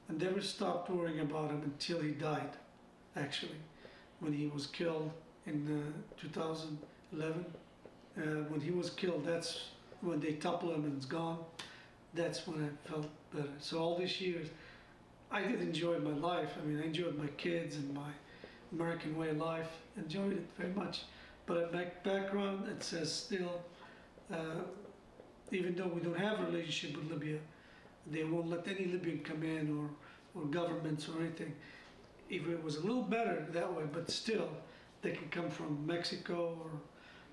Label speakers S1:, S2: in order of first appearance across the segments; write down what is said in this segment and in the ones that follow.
S1: I never stopped worrying about him until he died, actually. When he was killed in 2011, when he was killed, that's when they topple him and it's gone. That's when I felt better. So all these years, I did enjoy my life. I mean, I enjoyed my kids and my American way of life. Enjoyed it very much. But in my background, it says still, even though we don't have a relationship with Libya, they won't let any Libyan come in or governments or anything. If it was a little better that way, but still, they can come from Mexico or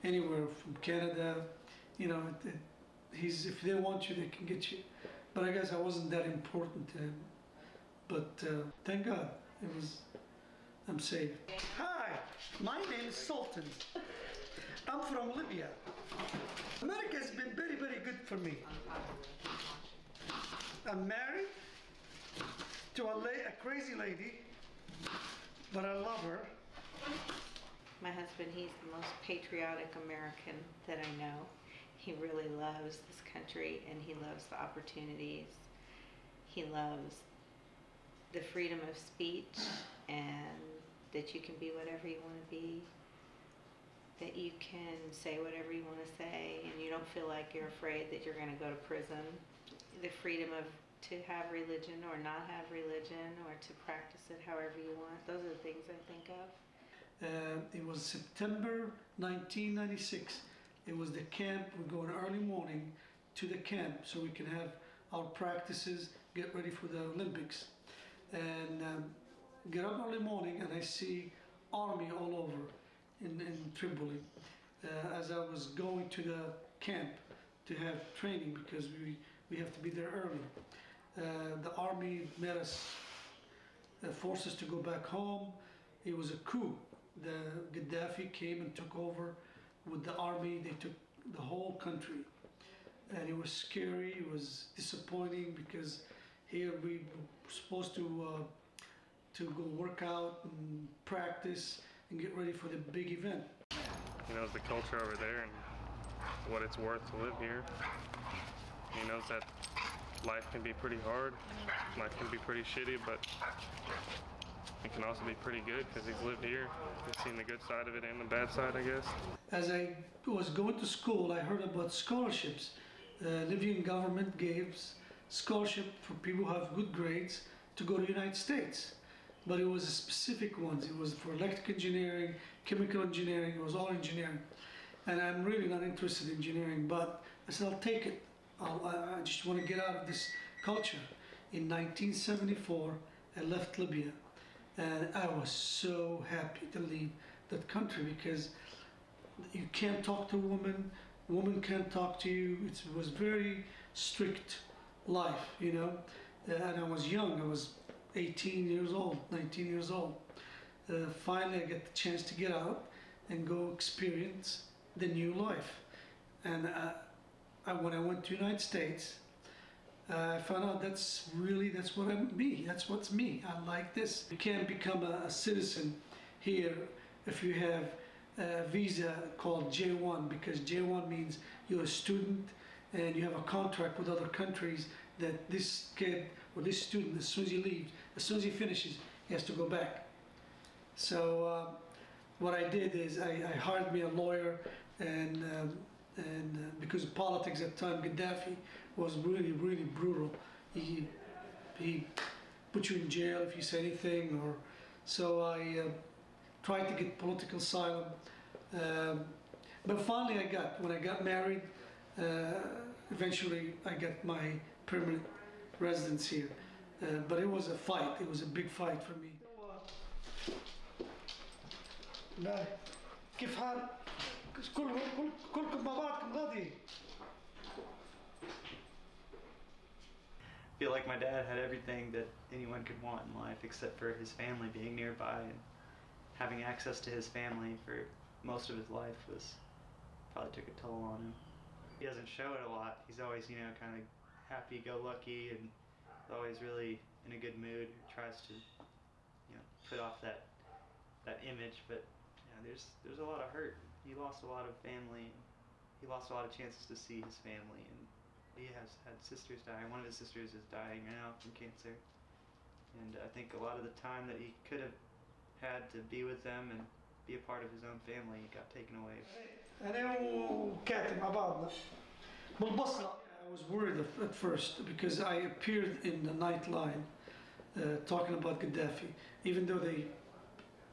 S1: anywhere, from Canada. You know, if they want you, they can get you. But I guess I wasn't that important to him. But thank God, I'm safe. Hi, my name is Sultan. I'm from Libya. America has been very, very good for me. I'm married to a crazy lady, but I love her.
S2: My husband, he's the most patriotic American that I know. He really loves this country and he loves the opportunities. He loves the freedom of speech and that you can be whatever you want to be, that you can say whatever you want to say and you don't feel like you're afraid that you're going to go to prison. The freedom to have religion or not have religion or to practice it however you want. Those are the things I think of.
S1: It was September 1996. It was the camp. We go in early morning to the camp so we can have our practices, get ready for the Olympics. And get up early morning and I see army all over in Tripoli. As I was going to the camp to have training because we have to be there early. The army met us, forced us to go back home. It was a coup. The Gaddafi came and took over with the army. They took the whole country. And it was scary, it was disappointing because here we were supposed to go work out and practice and get ready for the big event.
S3: He knows the culture over there and what it's worth to live here. He knows that life can be pretty hard, life can be pretty shitty, but it can also be pretty good because he's lived here. He's seen the good side of it and the bad side, I guess.
S1: As I was going to school, I heard about scholarships. The Libyan government gives scholarship for people who have good grades to go to the United States. But it was specific ones. It was for electrical engineering, chemical engineering, it was all engineering. And I'm really not interested in engineering, but I said, I'll take it. I just want to get out of this culture. In 1974, I left Libya. And I was so happy to leave that country because you can't talk to a woman can't talk to you. It was very strict life, you know. And I was young, I was 18 years old, 19 years old. Finally I get the chance to get out and go experience the new life. And when I went to the United States, I found out that's what I'm me. That's what's me. I like this. You can't become a citizen here if you have a visa called J1 because J1 means you're a student and you have a contract with other countries that this kid or this student, as soon as he leaves, as soon as he finishes, he has to go back. So what I did is I hired me a lawyer and because of politics at the time, Gaddafi was really, really brutal. He put you in jail if you say anything, so I tried to get political asylum. But finally when I got married, eventually I got my permanent residence here. But it was a fight, it was a big fight for me. كيف حال؟ كلكم مع بعضكم غادي.
S4: I feel like my dad had everything that anyone could want in life except for his family being nearby and having access to his family for most of his life was probably took a toll on him. He doesn't show it a lot. He's always, you know, kind of happy-go-lucky and always really in a good mood. Tries to, you know, put off that image, but you know, there's a lot of hurt. He lost a lot of family. He lost a lot of chances to see his family, and he has had sisters dying. One of his sisters is dying now from cancer, and I think a lot of the time that he could have had to be with them and be a part of his own family got taken away.
S1: أنا وكاتب مع بعضنا بالبصرة. I was worried at first because I appeared in the Nightline talking about Gaddafi, even though they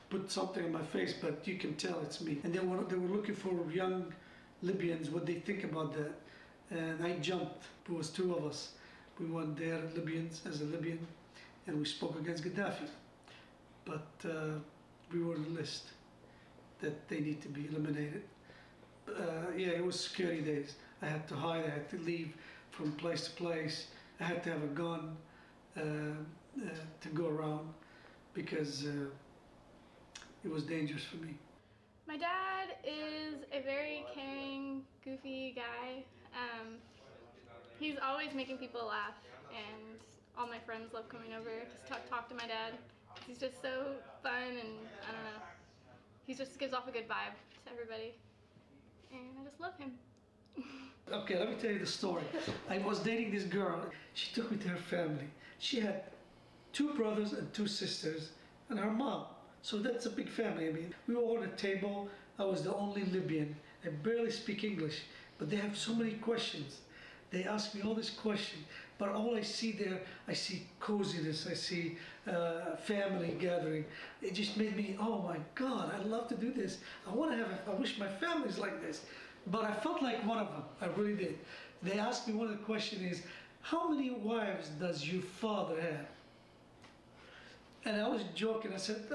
S1: put something on my face, but you can tell it's me. And they were looking for young Libyans, what they think about that. And I jumped. It was two of us. We went there, Libyans, as a Libyan, and we spoke against Gaddafi. But we were on the list that they need to be eliminated. Yeah, it was scary days. I had to hide, I had to leave from place to place. I had to have a gun to go around because it was dangerous for me.
S5: My dad is a very caring, goofy guy. He's always making people laugh, and all my friends love coming over to talk to my dad. He's just so fun, and I don't know. He just gives off a good vibe to everybody, and I just love him.
S1: Okay, let me tell you the story. I was dating this girl. She took me to her family. She had 2 brothers and 2 sisters, and her mom. So that's a big family. I mean, we were all at a table. I was the only Libyan. I barely speak English, but they have so many questions. They ask me all these questions, but all I see there, I see coziness, I see family gathering. It just made me, oh my God, I love to do this. I wish my family's like this. But I felt like one of them, I really did. They asked me, one of the questions is, how many wives does your father have? And I was joking, I said,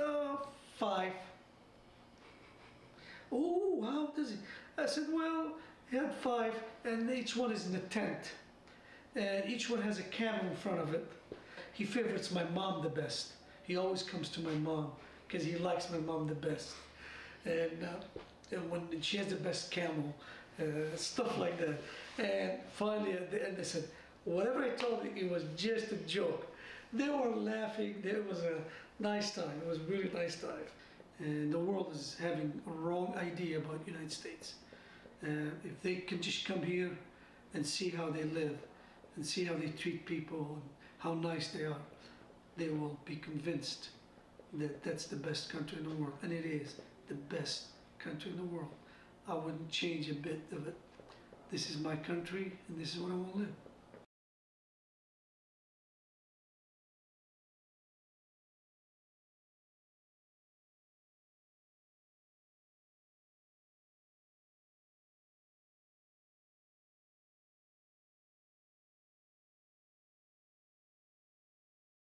S1: 5. Oh, how does he? I said, well, he had 5, and each one is in a tent. And each one has a camel in front of it. He favorites my mom the best. He always comes to my mom, because he likes my mom the best. And when she has the best camel, stuff like that. And finally at the end they said, whatever I told you, it was just a joke. They were laughing. It was a nice time. It was a really nice time. And the world is having a wrong idea about the United States. If they can just come here and see how they live and see how they treat people and how nice they are, they will be convinced that that's the best country in the world. And it is the best country in the world. I wouldn't change a bit of it. This is my country, and this is where I want to live.